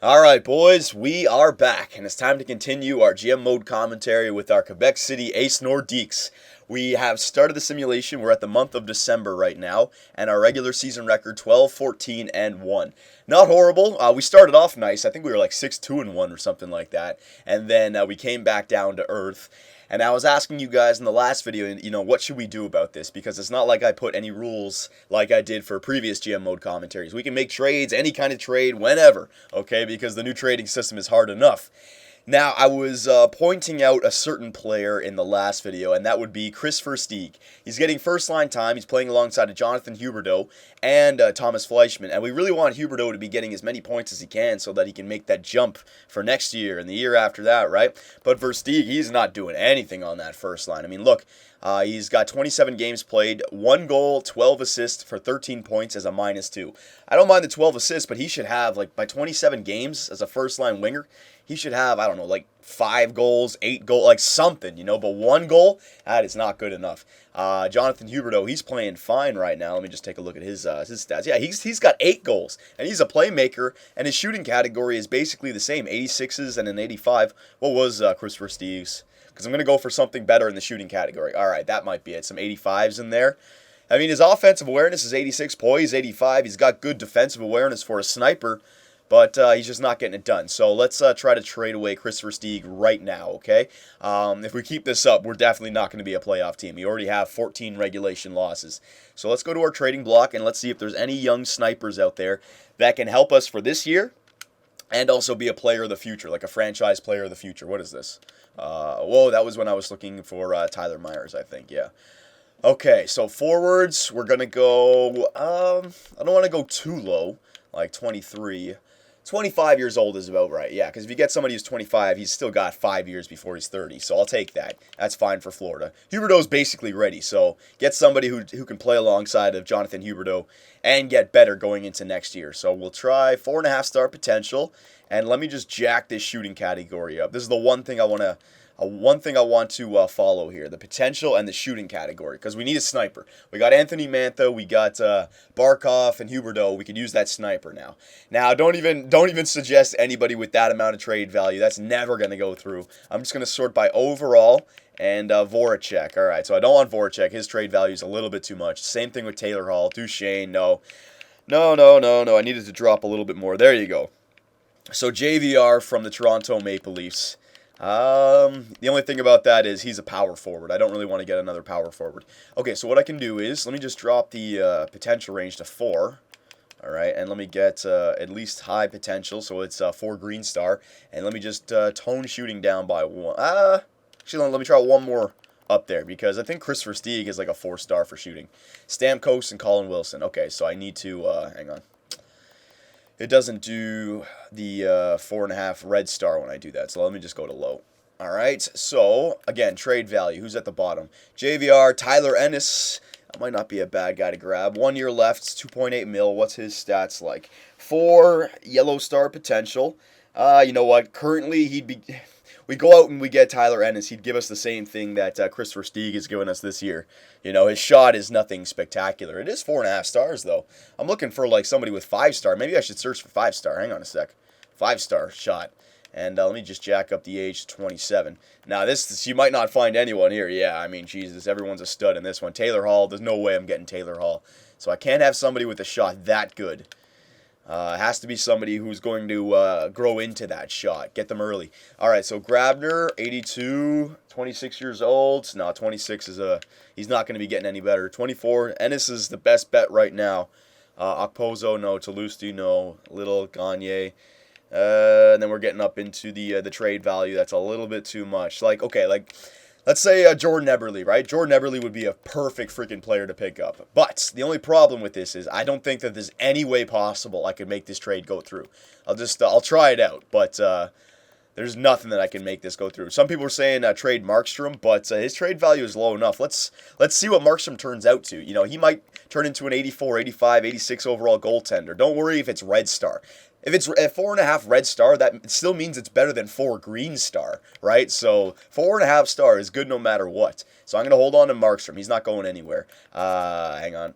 Alright, boys, we are back, and it's time to continue our GM mode commentary with our Quebec City Ace Nordiques. We have started the simulation. We're at the month of December right now, and our regular season record 12, 14, and 1. Not horrible. We started off nice. I think we were like 6, 2, and 1 or something like that, and then we came back down to earth. And I was asking you guys in the last video, what should we do about this? Because it's not like I put any rules like I did for previous GM mode commentaries. We can make trades, any kind of trade, whenever, okay? Because the new trading system is hard enough. Now, I was pointing out a certain player in the last video, and that would be Chris Versteeg. He's getting first-line time. He's playing alongside of Jonathan Huberdeau and Thomas Fleischmann, and we really want Huberdeau to be getting as many points as he can so that he can make that jump for next year and the year after that, right? But Versteeg, he's not doing anything on that first line. I mean, look, he's got 27 games played, 1 goal, 12 assists for 13 points as a -2. I don't mind the 12 assists, but he should have, like, by 27 games as a first-line winger, he should have, I don't know, like 5 goals, 8 goals, like something, but 1 goal, that is not good enough. Jonathan Huberdeau, he's playing fine right now. Let me just take a look at his stats. Yeah, he's got 8 goals, and he's a playmaker, and his shooting category is basically the same, 86s and an 85. What was Chris Versteeg's? Because I'm going to go for something better in the shooting category. All right, that might be it. Some 85s in there. I mean, his offensive awareness is 86, poise 85. He's got good defensive awareness for a sniper, but he's just not getting it done. So let's try to trade away Chris Versteeg right now, okay? If we keep this up, we're definitely not going to be a playoff team. We already have 14 regulation losses. So let's go to our trading block, and let's see if there's any young snipers out there that can help us for this year and also be a player of the future, like a franchise player of the future. What is this? Whoa, that was when I was looking for Tyler Myers, I think, yeah. Okay, so forwards, we're going to go, I don't want to go too low, like 23. 25 years old is about right, yeah, because if you get somebody who's 25, he's still got 5 years before he's 30, so I'll take that. That's fine for Florida. Huberdeau's basically ready, so get somebody who can play alongside of Jonathan Huberdeau and get better going into next year. So we'll try 4.5-star potential, and let me just jack this shooting category up. This is the one thing I want to follow here, the potential and the shooting category, because we need a sniper. We got Anthony Mantha, we got Barkov and Huberdeau. We could use that sniper now. Now, don't even suggest anybody with that amount of trade value. That's never going to go through. I'm just going to sort by overall and Voracek. All right, so I don't want Voracek. His trade value is a little bit too much. Same thing with Taylor Hall. Duchesne, no. I needed to drop a little bit more. There you go. So JVR from the Toronto Maple Leafs. The only thing about that is he's a power forward. I don't really want to get another power forward. Okay, so what I can do is, let me just drop the potential range to 4. All right, and let me get at least high potential, so it's 4 green star. And let me just tone shooting down by 1. Actually, let me try one more up there, because I think Chris Versteeg is like a 4-star for shooting. Stamkos and Colin Wilson. Okay, so I need to, hang on. It doesn't do the 4.5 red star when I do that, so let me just go to low. All right, so, again, trade value. Who's at the bottom? JVR, Tyler Ennis. That might not be a bad guy to grab. 1 year left, 2.8 mil. What's his stats like? 4 yellow star potential. You know what? Currently, he'd be... We go out and we get Tyler Ennis, he'd give us the same thing that Chris Versteeg has given us this year. His shot is nothing spectacular. It is 4.5 stars, though. I'm looking for, like, somebody with 5-star. Maybe I should search for 5-star. Hang on a sec. 5-star shot. And let me just jack up the age to 27. Now, this you might not find anyone here. Yeah, I mean, Jesus, everyone's a stud in this one. Taylor Hall, there's no way I'm getting Taylor Hall. So I can't have somebody with a shot that good. It has to be somebody who's going to grow into that shot. Get them early. All right, so Grabner, 82, 26 years old. No, 26 is he's not going to be getting any better. 24, Ennis is the best bet right now. Okposo, no. Toulouse, no. Little Gagne. And then we're getting up into the trade value. That's a little bit too much. Let's say Jordan Eberle, right? Jordan Eberle would be a perfect freaking player to pick up. But the only problem with this is I don't think that there's any way possible I could make this trade go through. I'll try it out, but there's nothing that I can make this go through. Some people are saying trade Markstrom, but his trade value is low enough. Let's see what Markstrom turns out to. He might turn into an 84, 85, 86 overall goaltender. Don't worry if it's red star. If it's a 4.5 red star, that still means it's better than 4 green star, right? So 4.5 star is good no matter what. So I'm going to hold on to Markstrom. He's not going anywhere. Hang on.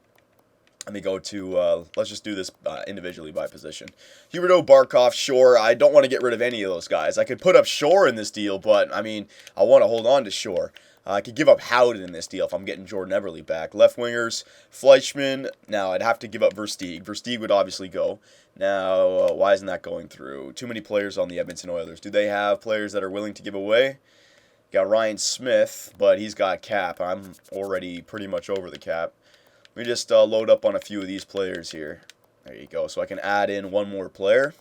Let me go to, let's just do this individually by position. Huberdeau, Barkov, Shore. I don't want to get rid of any of those guys. I could put up Shore in this deal, but, I mean, I want to hold on to Shore. I could give up Howden in this deal if I'm getting Jordan Eberle back. Left wingers, Fleischmann. Now, I'd have to give up Versteeg. Versteeg would obviously go. Now, why isn't that going through? Too many players on the Edmonton Oilers. Do they have players that are willing to give away? Got Ryan Smith, but he's got cap. I'm already pretty much over the cap. Let me just load up on a few of these players here. There you go. So I can add in one more player.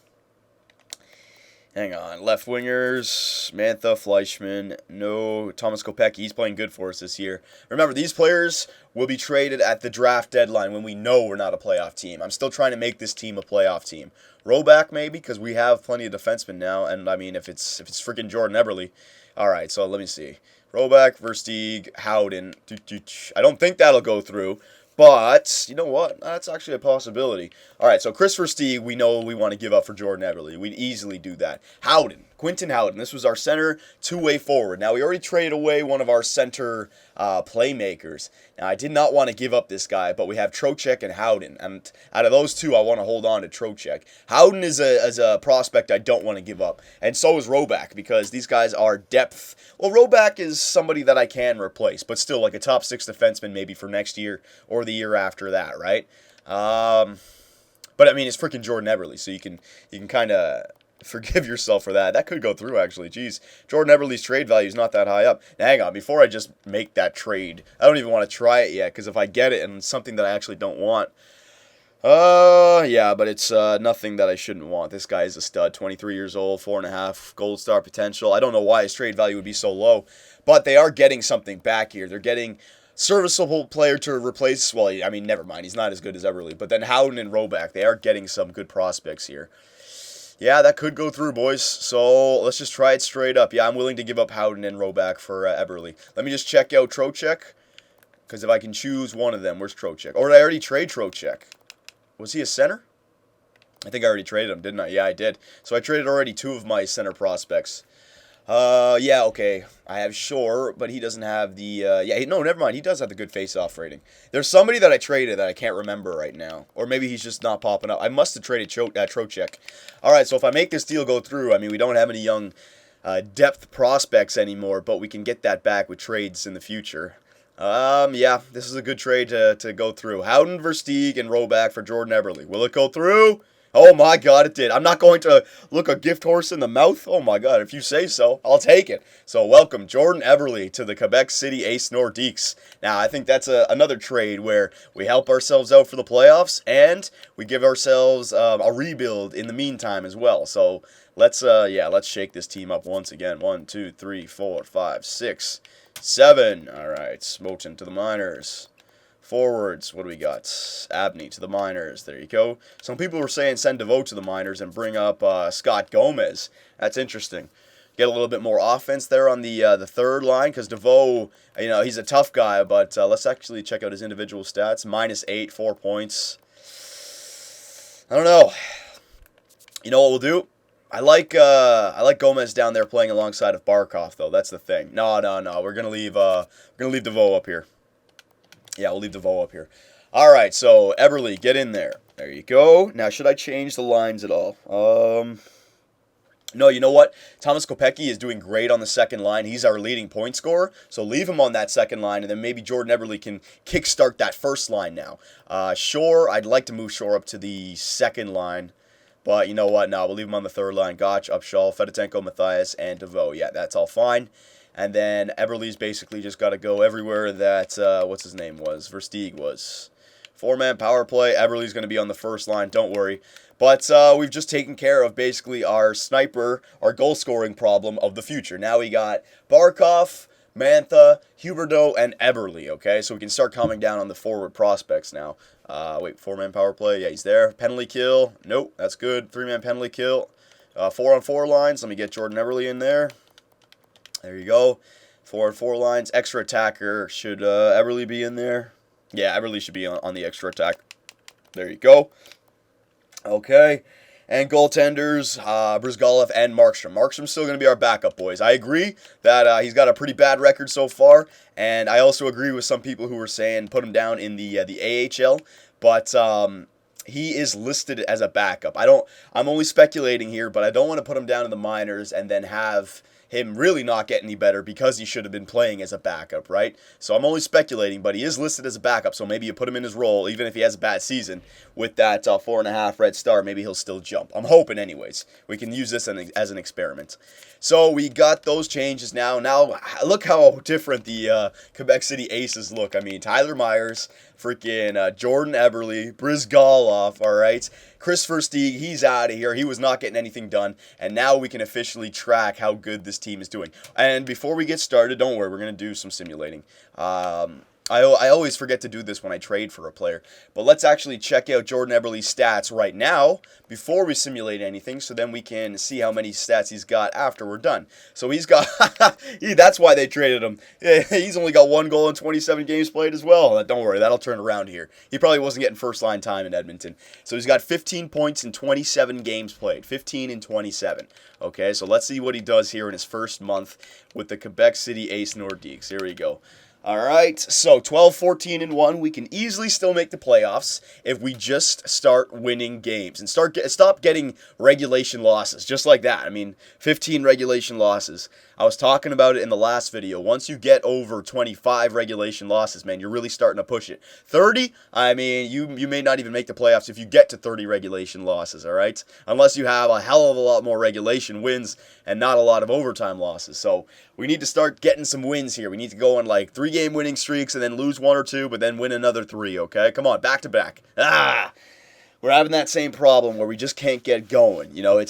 Hang on. Left wingers, Mantha, Fleischmann. No, Thomas Kopecky. He's playing good for us this year. Remember, these players will be traded at the draft deadline when we know we're not a playoff team. I'm still trying to make this team a playoff team. Roback maybe, because we have plenty of defensemen now. And I mean, if it's freaking Jordan Eberle. All right, so let me see. Roback, Versteeg, Howden. I don't think that'll go through. But, you know what? That's actually a possibility. All right, so Chris Versteeg, we know we want to give up for Jordan Eberle. We'd easily do that. Howden, Quinton Howden. This was our center two-way forward. Now, we already traded away one of our center playmakers. Now, I did not want to give up this guy, but we have Trocheck and Howden. And out of those two, I want to hold on to Trocheck. Howden is a prospect I don't want to give up. And so is Roback, because these guys are depth. Well, Roback is somebody that I can replace, but still like a top 6 defenseman maybe for next year or the year after that, right? But I mean, it's freaking Jordan Eberle, so you can kind of forgive yourself for that. That could go through, actually. Jeez, Jordan Eberle's trade value is not that high up. Now, hang on, before I just make that trade, I don't even want to try it yet, because if I get it and it's something that I actually don't want, yeah, but it's nothing that I shouldn't want. This guy is a stud, 23 years old, 4.5 gold star potential. I don't know why his trade value would be so low, but they are getting something back here. They're getting serviceable player to replace, well, I mean, never mind. He's not as good as Eberle, but then Howden and Roback, they are getting some good prospects here. Yeah, that could go through, boys. So let's just try it straight up. Yeah, I'm willing to give up Howden and Roback for Eberle. Let me just check out Trocheck, because if I can choose one of them, where's Trocheck? Or did I already trade Trocheck? Was he a center? I think I already traded him, didn't I? Yeah, I did. So I traded already 2 of my center prospects. Yeah, okay. I have Shore, but he doesn't have the, no, never mind. He does have the good face-off rating. There's somebody that I traded that I can't remember right now. Or maybe he's just not popping up. I must have traded Trocheck. All right, so if I make this deal go through, I mean, we don't have any young depth prospects anymore, but we can get that back with trades in the future. Yeah, this is a good trade to go through. Howden, Versteeg, and Roback for Jordan Eberle. Will it go through? Oh my God, it did. I'm not going to look a gift horse in the mouth. Oh my God, if you say so, I'll take it. So welcome Jordan Eberle to the Quebec City Ace Nordiques. Now, I think that's another trade where we help ourselves out for the playoffs and we give ourselves a rebuild in the meantime as well. So let's shake this team up once again. 1, 2, 3, 4, 5, 6, 7. All right, Smoten to the minors. Forwards, what do we got? Abney to the minors. There you go. Some people were saying send DeVoe to the minors and bring up Scott Gomez. That's interesting. Get a little bit more offense there on the third line, because DeVoe, you know, he's a tough guy, but let's actually check out his individual stats. -8, 4 points. I don't know. You know what we'll do? I like Gomez down there playing alongside of Barkov, though. That's the thing. No. We're gonna leave DeVoe up here. Yeah, we'll leave DeVoe up here. All right, so Eberle, get in there. There you go. Now, should I change the lines at all? No, you know what? Thomas Kopecky is doing great on the second line. He's our leading point scorer, so leave him on that second line, and then maybe Jordan Eberle can kickstart that first line now. Shore, I'd like to move Shore up to the second line, but you know what? No, we'll leave him on the third line. Gotch, Upshaw, Fedotenko, Matthias, and DeVoe. Yeah, that's all fine. And then Eberle's basically just got to go everywhere that, what's his name was? Versteeg was. 4-man power play. Eberle's going to be on the first line. Don't worry. But we've just taken care of basically our sniper, our goal-scoring problem of the future. Now we got Barkov, Mantha, Huberdeau, and Eberle, okay? So we can start coming down on the forward prospects now. Wait, 4-man power play. Yeah, he's there. Penalty kill. Nope, that's good. 3-man penalty kill. 4-on-4 lines. Let me get Jordan Eberle in there. There you go. 4-on-4 lines. Extra attacker. Should Eberle be in there? Yeah, Eberle should be on the extra attack. There you go. Okay. And goaltenders, Brizgalov and Markstrom. Markstrom's still going to be our backup, boys. I agree that he's got a pretty bad record so far, and I also agree with some people who were saying put him down in the AHL, but he is listed as a backup. I'm only speculating here, but I don't want to put him down in the minors and then have him really not get any better because he should have been playing as a backup, right? So I'm only speculating, but he is listed as a backup, so maybe you put him in his role, even if he has a bad season, with that 4.5 red star, maybe he'll still jump. I'm hoping anyways. We can use this as an experiment. So we got those changes now. Now, look how different the Quebec City Aces look. I mean, Tyler Myers, freaking Jordan Eberle, Brizgalov, all right? Chris Versteeg, he's out of here. He was not getting anything done. And now we can officially track how good this team is doing. And before we get started, don't worry, we're going to do some simulating. I always forget to do this when I trade for a player. But let's actually check out Jordan Eberle's stats right now before we simulate anything, so then we can see how many stats he's got after we're done. So he's got, that's why they traded him. He's only got 1 goal in 27 games played as well. Don't worry, that'll turn around here. He probably wasn't getting first-line time in Edmonton. So he's got 15 points in 27 games played. 15 in 27. Okay, so let's see what he does here in his first month with the Quebec City Ace Nordiques. Here we go. All right, so 12-14-1, we can easily still make the playoffs if we just start winning games and stop getting regulation losses, just like that. I mean, 15 regulation losses. I was talking about it in the last video. Once you get over 25 regulation losses, man, you're really starting to push it. 30, I mean, you may not even make the playoffs if you get to 30 regulation losses, all right? Unless you have a hell of a lot more regulation wins and not a lot of overtime losses. So we need to start getting some wins here. We need to go on like 3-game winning streaks and then lose 1 or 2, but then win another 3, okay? Come on, back to back. We're having that same problem where we just can't get going. You know,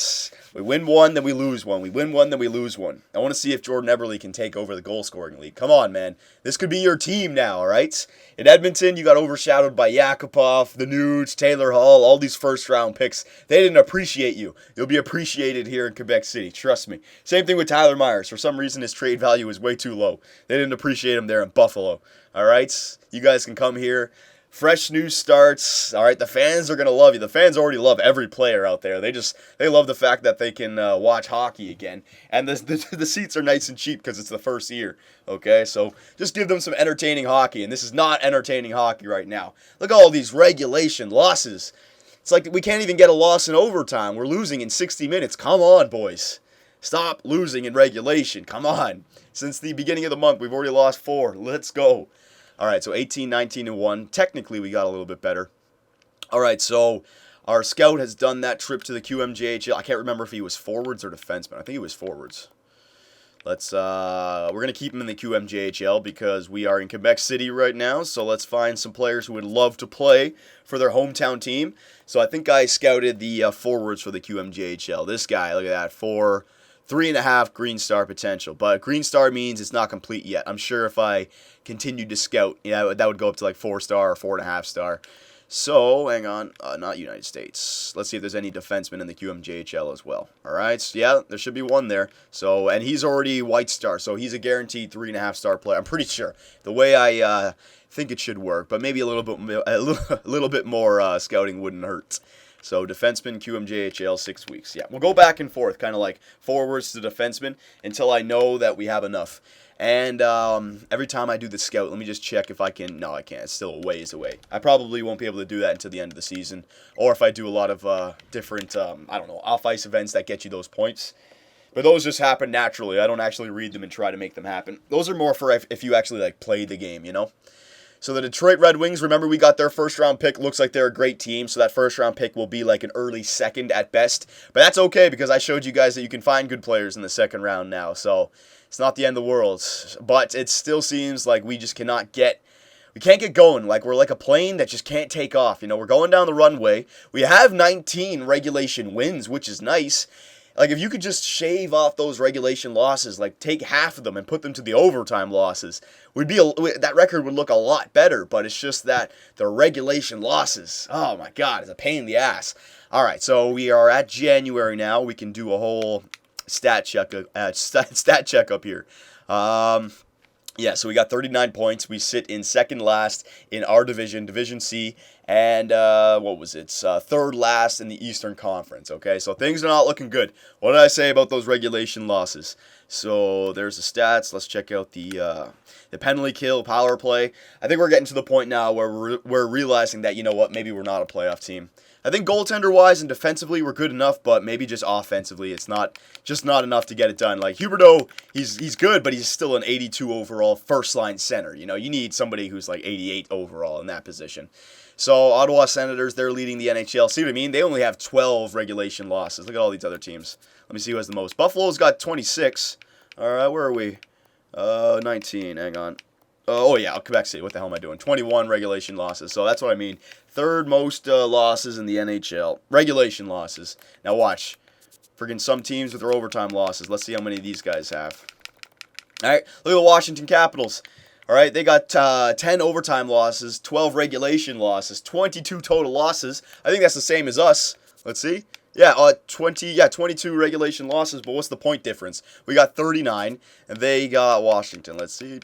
we win 1, then we lose 1. We win 1, then we lose 1. I want to see if Jordan Eberle can take over the goal-scoring league. Come on, man. This could be your team now, all right? In Edmonton, you got overshadowed by Yakupov, the Nudes, Taylor Hall, all these first-round picks. They didn't appreciate you. You'll be appreciated here in Quebec City. Trust me. Same thing with Tyler Myers. For some reason, his trade value is way too low. They didn't appreciate him there in Buffalo. All right? You guys can come here. Fresh new starts. All right, the fans are going to love you. The fans already love every player out there. They love the fact that they can watch hockey again. And the seats are nice and cheap because it's the first year. Okay, so just give them some entertaining hockey. And this is not entertaining hockey right now. Look at all these regulation losses. It's like we can't even get a loss in overtime. We're losing in 60 minutes. Come on, boys. Stop losing in regulation. Come on. Since the beginning of the month, we've already lost 4. Let's go. All right, so 18-19-1. Technically, we got a little bit better. All right, so our scout has done that trip to the QMJHL. I can't remember if he was forwards or defenseman. I think he was forwards. We're going to keep him in the QMJHL because we are in Quebec City right now. So let's find some players who would love to play for their hometown team. So I think I scouted the forwards for the QMJHL. This guy, look at that, 3.5 Green Star potential. But Green Star means it's not complete yet. I'm sure if I continued to scout, that would go up to like 4-star or 4.5 star. So, hang on, not United States. Let's see if there's any defensemen in the QMJHL as well. All right, so yeah, there should be one there. So, and he's already white star, so he's a guaranteed 3.5 star player. I'm pretty sure. The way I think it should work, but maybe a little bit more scouting wouldn't hurt. So defenseman, QMJHL, 6 weeks. Yeah, we'll go back and forth, kind of like forwards to defenseman until I know that we have enough. And every time I do the scout, let me just check if I can. No, I can't. It's still a ways away. I probably won't be able to do that until the end of the season. Or if I do a lot of different, off-ice events that get you those points. But those just happen naturally. I don't actually read them and try to make them happen. Those are more for if you actually like play the game, you know? So the Detroit Red Wings, remember we got their first-round pick. Looks like they're a great team, so that first-round pick will be like an early second at best. But that's okay because I showed you guys that you can find good players in the second round now. So it's not the end of the world. But it still seems like we just can't get going. Like we're like a plane that just can't take off. You know, we're going down the runway. We have 19 regulation wins, which is nice. Like, if you could just shave off those regulation losses, like, take half of them and put them to the overtime losses, that record would look a lot better, but it's just that the regulation losses, oh my God, it's a pain in the ass. All right, so we are at January now. We can do a whole stat check up here. Yeah, so we got 39 points. We sit in second last in our division, Division C, and what was it? Third last in the Eastern Conference. Okay, so things are not looking good. What did I say about those regulation losses? So there's the stats. Let's check out the penalty kill, power play. I think we're getting to the point now where we're realizing that, you know what, maybe we're not a playoff team. I think goaltender-wise and defensively we're good enough, but maybe just offensively it's not enough to get it done. Like Huberdeau, he's good, but he's still an 82 overall first-line center. You know, you need somebody who's like 88 overall in that position. So Ottawa Senators, they're leading the NHL. See what I mean? They only have 12 regulation losses. Look at all these other teams. Let me see who has the most. Buffalo's got 26. All right, where are we? 19. Hang on. Oh, yeah, Quebec City. What the hell am I doing? 21 regulation losses. So that's what I mean. Third most losses in the NHL. Regulation losses. Now watch. Friggin' some teams with their overtime losses. Let's see how many of these guys have. All right, look at the Washington Capitals. All right, they got 10 overtime losses, 12 regulation losses, 22 total losses. I think that's the same as us. Let's see. Yeah, 22 regulation losses, but what's the point difference? We got 39, and they got Washington. Let's see.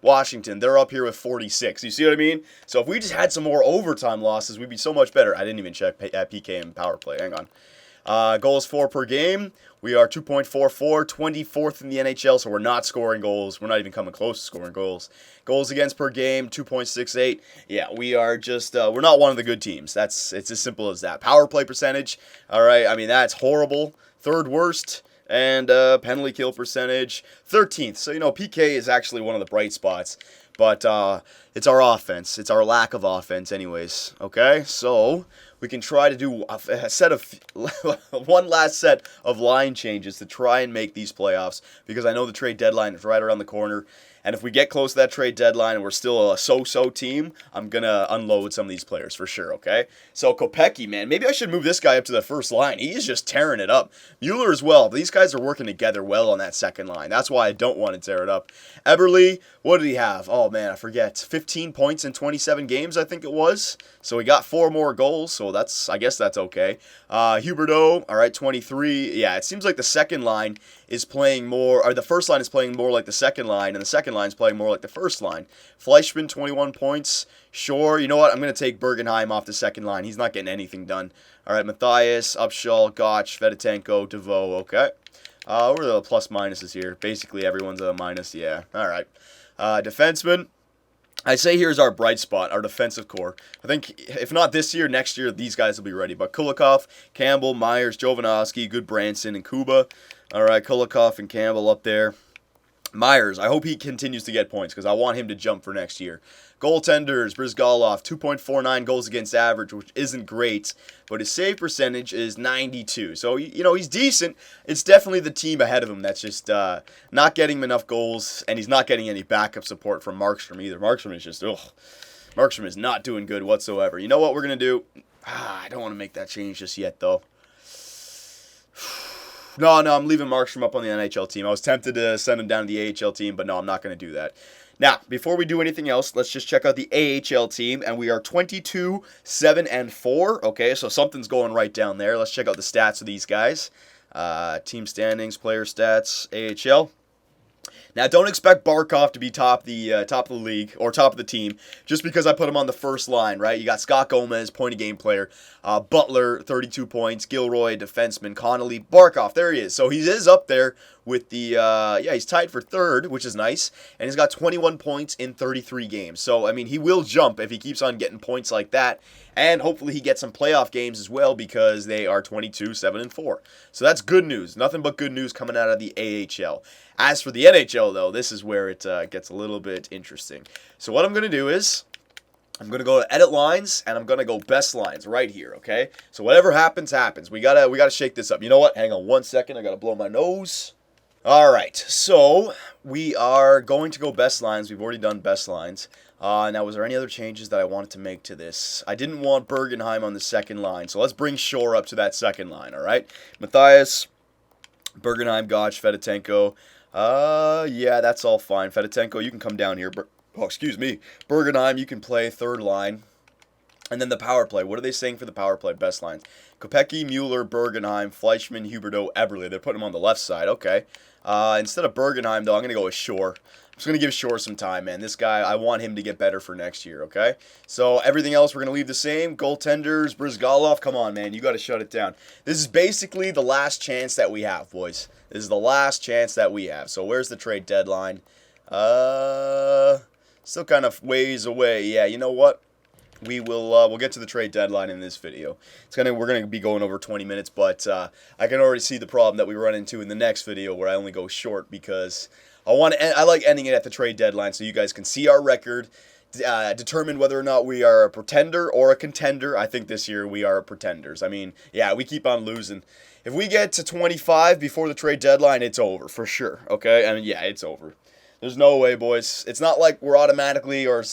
Washington, they're up here with 46. You see what I mean? So if we just had some more overtime losses, we'd be so much better. I didn't even check PK and power play. Hang on. Goals for per game. We are 2.44, 24th in the NHL, so we're not scoring goals. We're not even coming close to scoring goals. Goals against per game, 2.68. Yeah, we are just, we're not one of the good teams. It's as simple as that. Power play percentage, all right, I mean, that's horrible. Third worst. And penalty kill percentage, 13th. So, you know, PK is actually one of the bright spots. But it's our offense. It's our lack of offense anyways. Okay? So we can try to do a set of one last set of line changes to try and make these playoffs, because I know the trade deadline is right around the corner. And if we get close to that trade deadline and we're still a so-so team, I'm going to unload some of these players for sure, okay? So Kopecky, man, maybe I should move this guy up to the first line. He's just tearing it up. Mueller as well. These guys are working together well on that second line. That's why I don't want to tear it up. Eberle, what did he have? Oh, man, I forget. 15 points in 27 games, I think it was. So he got 4 more goals, so I guess that's okay. Huberdeau, all right, 23. Yeah, it seems like the second line is playing more, or the first line is playing more like the second line, and the second line is playing more like the first line. Fleischmann, 21 points. Sure, you know what? I'm going to take Bergenheim off the second line. He's not getting anything done. All right, Matthias, Upshall, Gotch, Fedotenko, DeVoe, okay. What are the plus minuses here? Basically, everyone's a minus, yeah. All right. Defenseman. I say here's our bright spot, our defensive core. I think if not this year, next year, these guys will be ready. But Kulikov, Campbell, Myers, Jovanovski, Goodbranson, and Kuba. All right, Kulikov and Campbell up there. Myers, I hope he continues to get points because I want him to jump for next year. Goaltenders, Brizgalov, 2.49 goals against average, which isn't great, but his save percentage is 92. So, you know, he's decent. It's definitely the team ahead of him that's just not getting him enough goals, and he's not getting any backup support from Markstrom either. Markstrom is just, Markstrom is not doing good whatsoever. You know what we're going to do? I don't want to make that change just yet, though. No, I'm leaving Markstrom up on the NHL team. I was tempted to send him down to the AHL team, but no, I'm not going to do that. Now, before we do anything else, let's just check out the AHL team, and we are 22, 7, and 4. Okay, so something's going right down there. Let's check out the stats of these guys. Team standings, player stats, AHL. Now, don't expect Barkov to be top of the league or top of the team just because I put him on the first line, right? You got Scott Gomez, point-of-game player, Butler, 32 points, Gilroy, defenseman, Connolly, Barkov, there he is. So he is up there with the, he's tied for third, which is nice, and he's got 21 points in 33 games. So, I mean, he will jump if he keeps on getting points like that, and hopefully he gets some playoff games as well because they are 22, 7, and 4. So that's good news. Nothing but good news coming out of the AHL. As for the NHL, though, this is where it gets a little bit interesting. So what I'm going to do is I'm going to go to edit lines, and I'm going to go best lines right here, okay? So whatever happens, happens. We gotta shake this up. You know what? Hang on one second. I got to blow my nose. All right, so we are going to go best lines. We've already done best lines. Now, was there any other changes that I wanted to make to this? I didn't want Bergenheim on the second line, so let's bring Shore up to that second line, all right? Matthias, Bergenheim, Gotch, Fedotenko. Yeah, that's all fine. Fedotenko, you can come down here. Bergenheim, you can play third line. And then the power play. What are they saying for the power play? Best lines. Kopecky, Mueller, Bergenheim, Fleischmann, Huberdeau, Eberle. They're putting him on the left side. Okay. Instead of Bergenheim, though, I'm going to go with Shore. I'm just going to give Shore some time, man. This guy, I want him to get better for next year, okay? So everything else we're going to leave the same. Goaltenders, Brizgalov, come on, man. You got to shut it down. This is basically the last chance that we have, boys. This is the last chance that we have. So where's the trade deadline? Still kind of ways away. Yeah, you know what? We'll get to the trade deadline in this video. We're gonna be going over 20 minutes, but I can already see the problem that we run into in the next video where I only go short because I like ending it at the trade deadline so you guys can see our record, determine whether or not we are a pretender or a contender. I think this year we are pretenders. I mean, yeah, we keep on losing. If we get to 25 before the trade deadline, it's over for sure. Okay, I mean, yeah, it's over. There's no way, boys. It's not like we're automatically or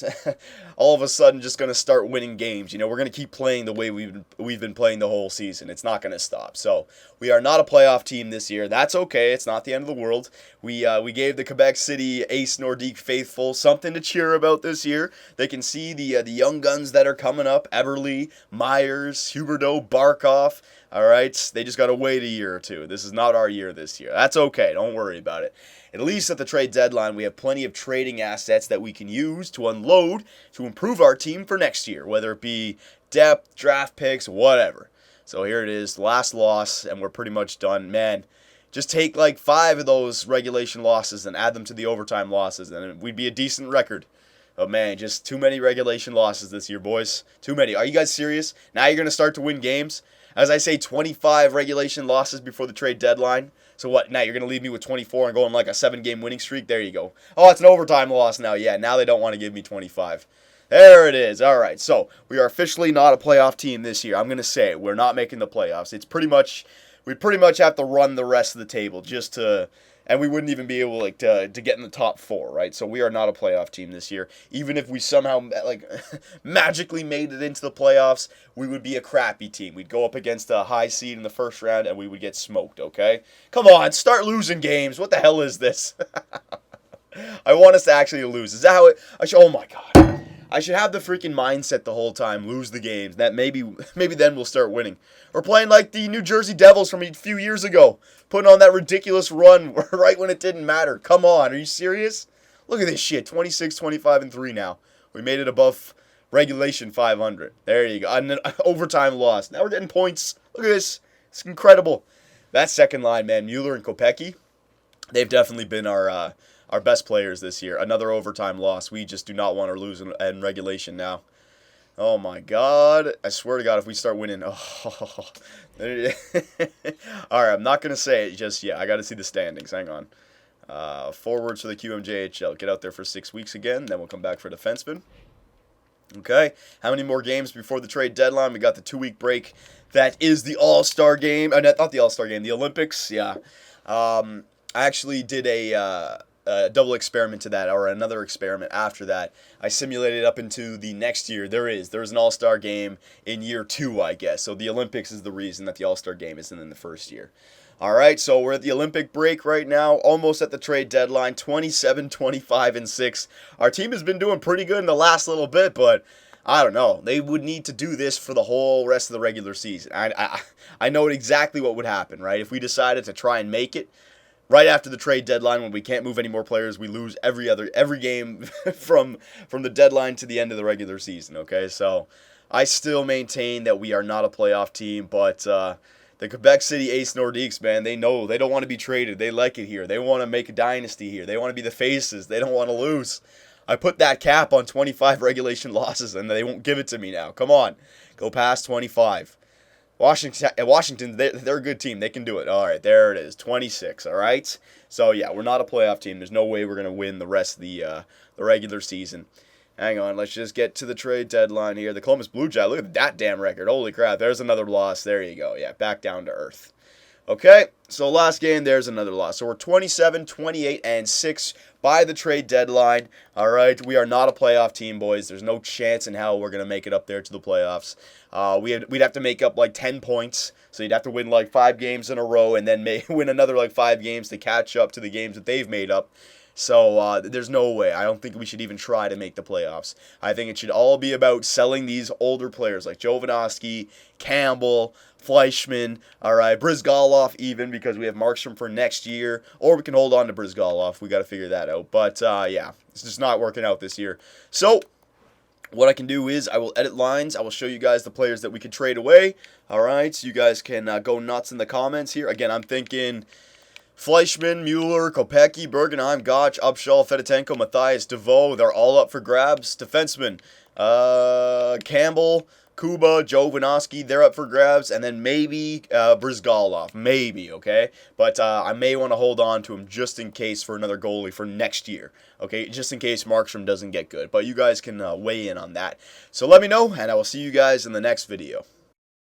all of a sudden just going to start winning games. You know, we're going to keep playing the way we've been playing the whole season. It's not going to stop. So we are not a playoff team this year. That's okay. It's not the end of the world. We gave the Quebec City Ace Nordique faithful something to cheer about this year. They can see the young guns that are coming up. Eberle, Myers, Huberdeau, Barkov. All right, they just got to wait a year or two. This is not our year this year. That's okay. Don't worry about it. At least at the trade deadline, we have plenty of trading assets that we can use to unload to improve our team for next year, whether it be depth, draft picks, whatever. So here it is, last loss, and we're pretty much done. Man, just take like 5 of those regulation losses and add them to the overtime losses, and we'd be a decent record. But man, just too many regulation losses this year, boys. Too many. Are you guys serious? Now you're going to start to win games? As I say, 25 regulation losses before the trade deadline. So what, now you're going to leave me with 24 and go on like a 7-game winning streak? There you go. Oh, it's an overtime loss now. Yeah, now they don't want to give me 25. There it is. All right, so we are officially not a playoff team this year. I'm going to say it. We're not making the playoffs. We pretty much have to run the rest of the table just to... And we wouldn't even be able to get in the top 4, right? So we are not a playoff team this year. Even if we somehow magically made it into the playoffs, we would be a crappy team. We'd go up against a high seed in the first round, and we would get smoked, okay? Come on, start losing games. What the hell is this? I want us to actually lose. Is that how it... oh, my God. I should have the freaking mindset the whole time, lose the games. That maybe then we'll start winning. We're playing like the New Jersey Devils from a few years ago, putting on that ridiculous run right when it didn't matter. Come on, are you serious? Look at this shit, 26, 25, and 3 now. We made it above regulation 500. There you go, an overtime loss. Now we're getting points. Look at this, it's incredible. That second line, man, Mueller and Kopecky, they've definitely been our best players this year. Another overtime loss. We just do not want to lose in regulation now. Oh, my God. I swear to God, if we start winning... Oh. All right, I'm not going to say it just yet. I got to see the standings. Hang on. Forwards for the QMJHL. Get out there for 6 weeks again. Then we'll come back for defensemen. Okay. How many more games before the trade deadline? We got the 2-week break. That is the All-Star game. Not the All-Star game. The Olympics. Yeah. I actually did a double experiment to that, or another experiment after that. I simulated up into the next year. There's an All-Star game in year 2, I guess. So the Olympics is the reason that the All-Star game isn't in the first year. All right, so we're at the Olympic break right now, almost at the trade deadline, 27, 25, and 6. Our team has been doing pretty good in the last little bit, but I don't know. They would need to do this for the whole rest of the regular season. I know exactly what would happen, right? If we decided to try and make it, right after the trade deadline, when we can't move any more players, we lose every game from the deadline to the end of the regular season, okay? So I still maintain that we are not a playoff team, but the Quebec City Ace Nordiques, man, they know they don't want to be traded. They like it here. They want to make a dynasty here. They want to be the faces. They don't want to lose. I put that cap on 25 regulation losses, and they won't give it to me now. Come on. Go past 25. Washington, they're a good team. They can do it. All right, there it is, 26, all right? So, yeah, we're not a playoff team. There's no way we're going to win the rest of the regular season. Hang on, let's just get to the trade deadline here. The Columbus Blue Jays, look at that damn record. Holy crap, there's another loss. There you go. Yeah, back down to earth. Okay, so last game, there's another loss. So we're 27, 28, and 6 by the trade deadline. All right, we are not a playoff team, boys. There's no chance in hell we're going to make it up there to the playoffs. We'd have to make up like 10 points. So you'd have to win like 5 games in a row and then win another like 5 games to catch up to the games that they've made up. So there's no way. I don't think we should even try to make the playoffs. I think it should all be about selling these older players like Jovanovski, Campbell, Fleischman, all right, Brizgalov even, because we have Markstrom for next year, or we can hold on to Brizgalov. We got to figure that out. But yeah, it's just not working out this year. So what I can do is I will edit lines. I will show you guys the players that we can trade away. All right, so you guys can go nuts in the comments here. Again, I'm thinking Fleischman, Mueller, Kopecky, Bergenheim, Gotch, Upshaw, Fedotenko, Matthias, DeVoe, they're all up for grabs. Defenseman, Campbell, Kuba, Jovanovski, they're up for grabs. And then maybe Brizgalov, maybe, okay? But I may want to hold on to him just in case for another goalie for next year, okay? Just in case Markstrom doesn't get good. But you guys can weigh in on that. So let me know, and I will see you guys in the next video.